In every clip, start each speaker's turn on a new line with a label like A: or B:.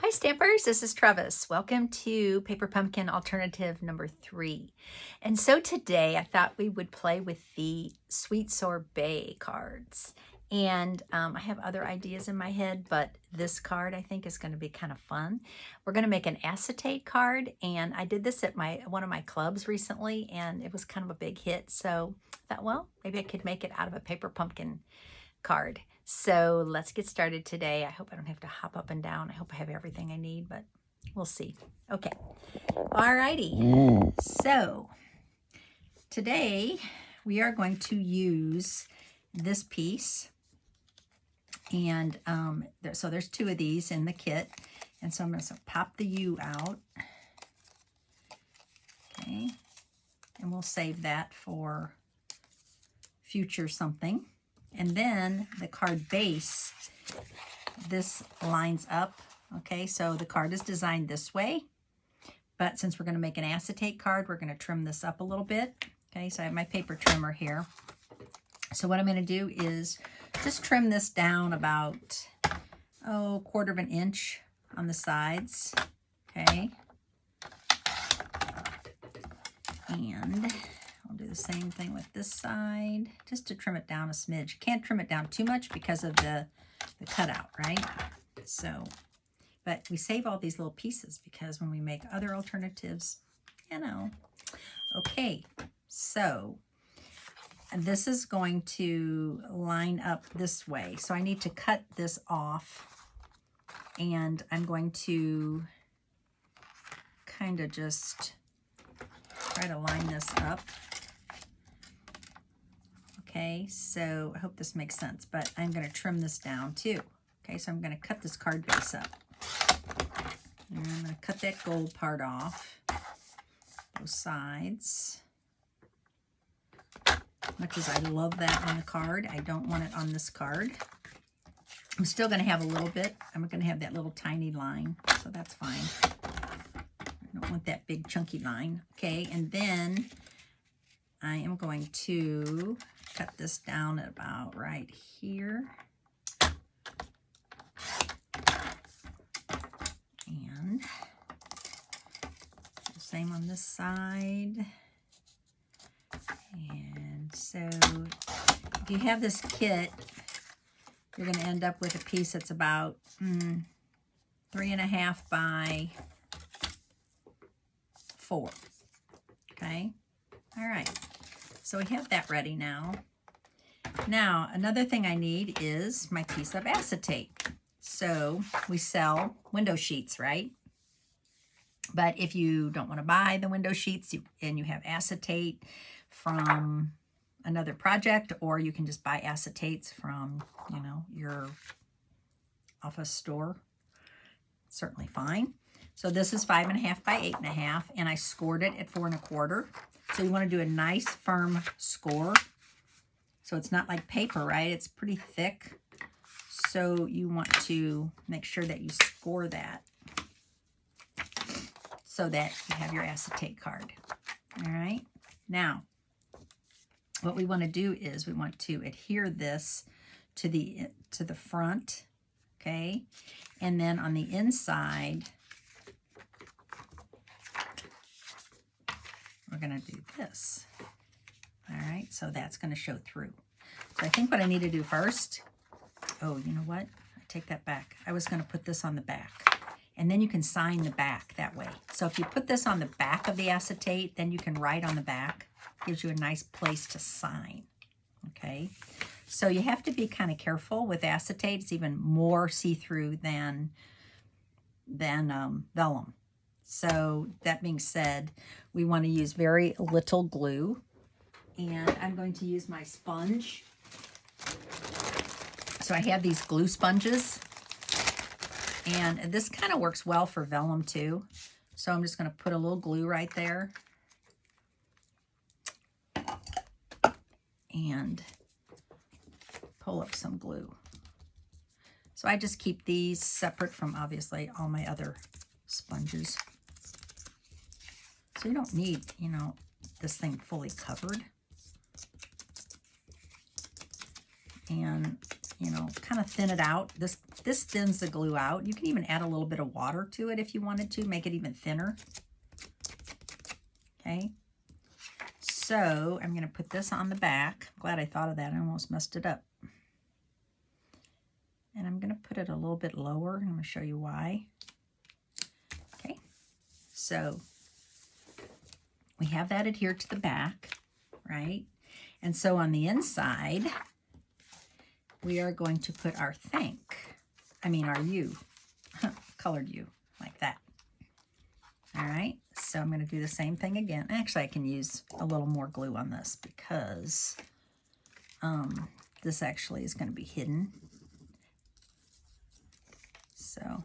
A: Hi Stampers, this is Trevis. Welcome to Paper Pumpkin Alternative number 3. And so today I thought we would play with the Sweet Sorbet cards. And I have other ideas in my head, but this card I think is going to be kind of fun. We're going to make an acetate card, and I did this at one of my clubs recently, and it was kind of a big hit. So I thought, well, maybe I could make it out of a Paper Pumpkin card. So let's get started today. I hope I don't have to hop up and down. I hope I have everything I need, but we'll see. Okay. Alrighty. So today we are going to use this piece. And so there's 2 of these in the kit. And so I'm going to pop the U out. Okay. And we'll save that for future something. And then the card base, this lines up, okay? So the card is designed this way, but since we're going to make an acetate card, we're going to trim this up a little bit, okay? So I have my paper trimmer here. So what I'm going to do is just trim this down about, 1/4 inch on the sides, okay? And I'll do the same thing with this side, just to trim it down a smidge. Can't trim it down too much because of the cutout, right? So, but we save all these little pieces because when we make other alternatives, you know. Okay, so this is going to line up this way. So I need to cut this off, and I'm going to kind of just try to line this up. Okay, so I hope this makes sense, but I'm going to trim this down too. Okay, so I'm going to cut this card base up. And I'm going to cut that gold part off, both sides. Much as I love that on the card, I don't want it on this card. I'm still going to have a little bit. I'm going to have that little tiny line, so that's fine. I don't want that big chunky line. Okay, and then I am going to cut this down at about right here. And the same on this side. And so if you have this kit, you're going to end up with a piece that's about 3.5 by 4. Okay. All right. So we have that ready now. Now, another thing I need is my piece of acetate. So we sell window sheets, right? But if you don't want to buy the window sheets and you have acetate from another project, or you can just buy acetates from, your office store, certainly fine. So this is 5.5 by 8.5, and I scored it at 4 1/4. So you want to do a nice firm score. So it's not like paper, right? It's pretty thick. So you want to make sure that you score that so that you have your acetate card. All right. Now, what we want to do is we want to adhere this to the front, okay? And then on the inside, we're going to do this. All right, so that's going to show through. So I think what I need to do first, you know what? I take that back. I was going to put this on the back, and then you can sign the back that way. So if you put this on the back of the acetate, then you can write on the back. Gives you a nice place to sign, okay? So you have to be kind of careful with acetate. It's even more see-through than vellum. So that being said, we want to use very little glue. And I'm going to use my sponge. So I have these glue sponges. And this kind of works well for vellum too. So I'm just going to put a little glue right there. And pull up some glue. So I just keep these separate from, obviously, all my other sponges. So you don't need, this thing fully covered. And you know, kind of thin it out. This thins the glue out. You can even add a little bit of water to it if you wanted to, make it even thinner. Okay. So I'm going to put this on the back. I'm glad I thought of that. I almost messed it up. And I'm going to put it a little bit lower. I'm going to show you why. Okay. So we have that adhered to the back, right? And so on the inside, we are going to put our our U, colored U, like that. All right, so I'm going to do the same thing again. Actually, I can use a little more glue on this because this actually is going to be hidden. So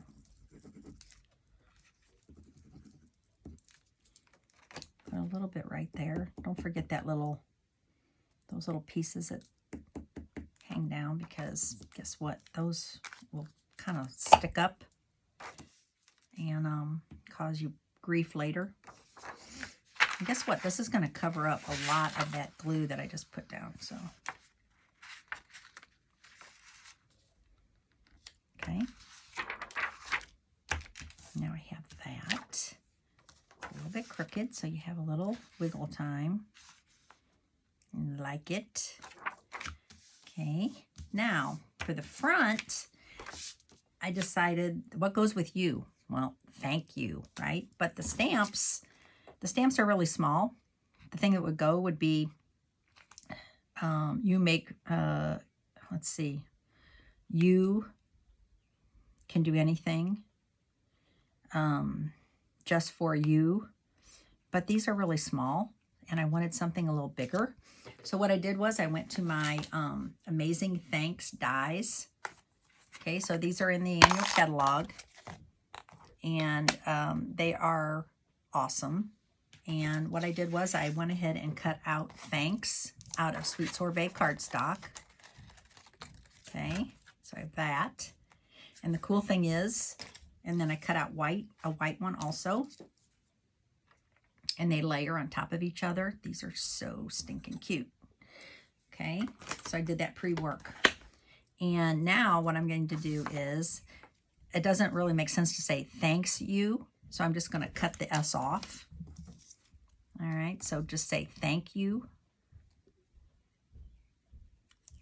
A: put a little bit right there. Don't forget that those little pieces that hang down, because guess what? Those will kind of stick up and cause you grief later. And guess what? This is going to cover up a lot of that glue that I just put down. So, okay. Now I have that. A little bit crooked, so you have a little wiggle time. Like it. Okay. Now, for the front, I decided what goes with you. Well, thank you, right? But the stamps are really small. The thing that would go would be, you make, let's see, you can do anything, just for you. But these are really small, and I wanted something a little bigger. So what I did was I went to my Amazing Thanks dies. Okay, so these are in the annual catalog, and they are awesome. And what I did was I went ahead and cut out thanks out of Sweet Sorbet cardstock. Okay, so I have that. And the cool thing is, and then I cut out a white one also. And they layer on top of each other. These are so stinking cute. Okay, so I did that pre-work. And now what I'm going to do is, it doesn't really make sense to say thanks you, so I'm just going to cut the S off. All right, so just say thank you.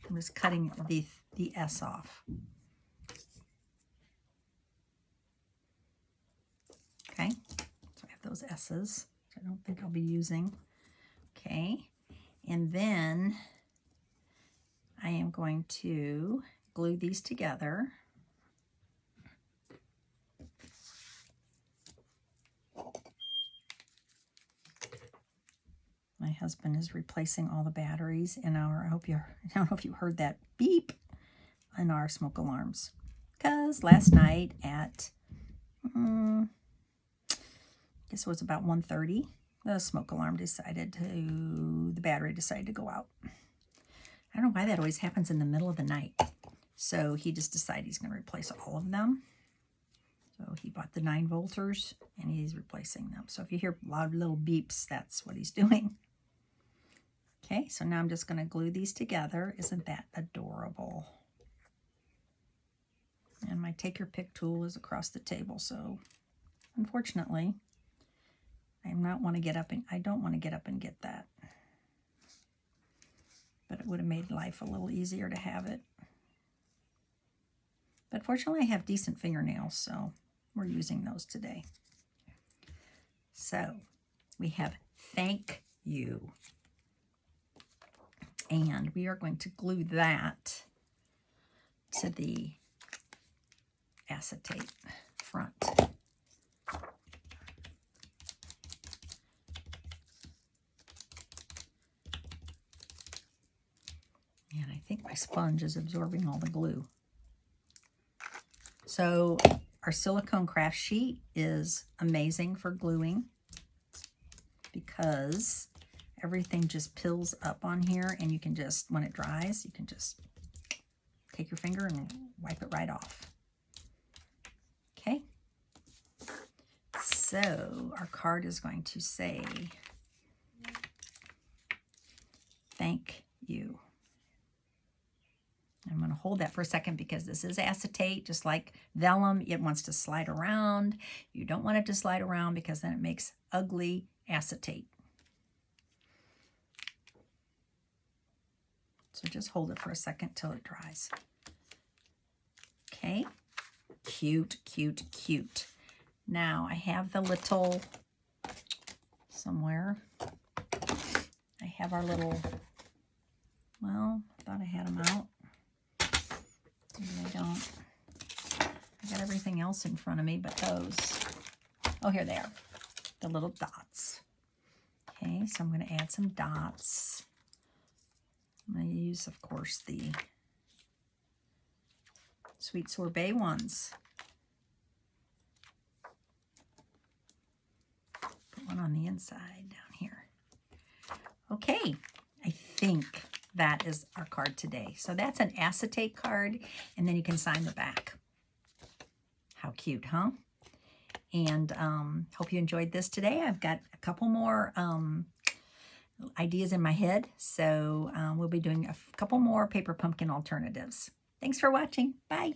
A: I'm just cutting the S off. Okay, so I have those S's, which I don't think I'll be using. Okay, and then I am going to glue these together. My husband is replacing all the batteries in our, I don't know if you heard that beep in our smoke alarms. Because last night at, I guess it was about 1:30, the smoke alarm the battery decided to go out. I don't know why that always happens in the middle of the night. So he just decided he's going to replace all of them. So he bought the 9-volters and he's replacing them. So if you hear loud little beeps, that's what he's doing. Okay, so now I'm just going to glue these together. Isn't that adorable? And my take your pick tool is across the table. So unfortunately, I don't want to get up and get that. But it would have made life a little easier to have it. But fortunately, I have decent fingernails, so we're using those today. So we have thank you. And we are going to glue that to the acetate front. And I think my sponge is absorbing all the glue. So our silicone craft sheet is amazing for gluing because everything just pills up on here, and you can just, when it dries, you can just take your finger and wipe it right off. Okay. So our card is going to say, thank you. I'm going to hold that for a second because this is acetate, just like vellum. It wants to slide around. You don't want it to slide around because then it makes ugly acetate. So just hold it for a second till it dries. Okay, cute, cute, cute. Now I have the little, somewhere, I have our little, well, I thought I had them out. Maybe I don't. I got everything else in front of me but those. Oh, here they are, the little dots. Okay, so I'm going to add some dots. I'm going to use, of course, the Sweet Sorbet ones. Put one on the inside down here. Okay, I think that is our card today. So that's an acetate card, and then you can sign the back. How cute, huh? And hope you enjoyed this today. I've got a couple more ideas in my head, so we'll be doing a couple more paper pumpkin alternatives. Thanks for watching. Bye.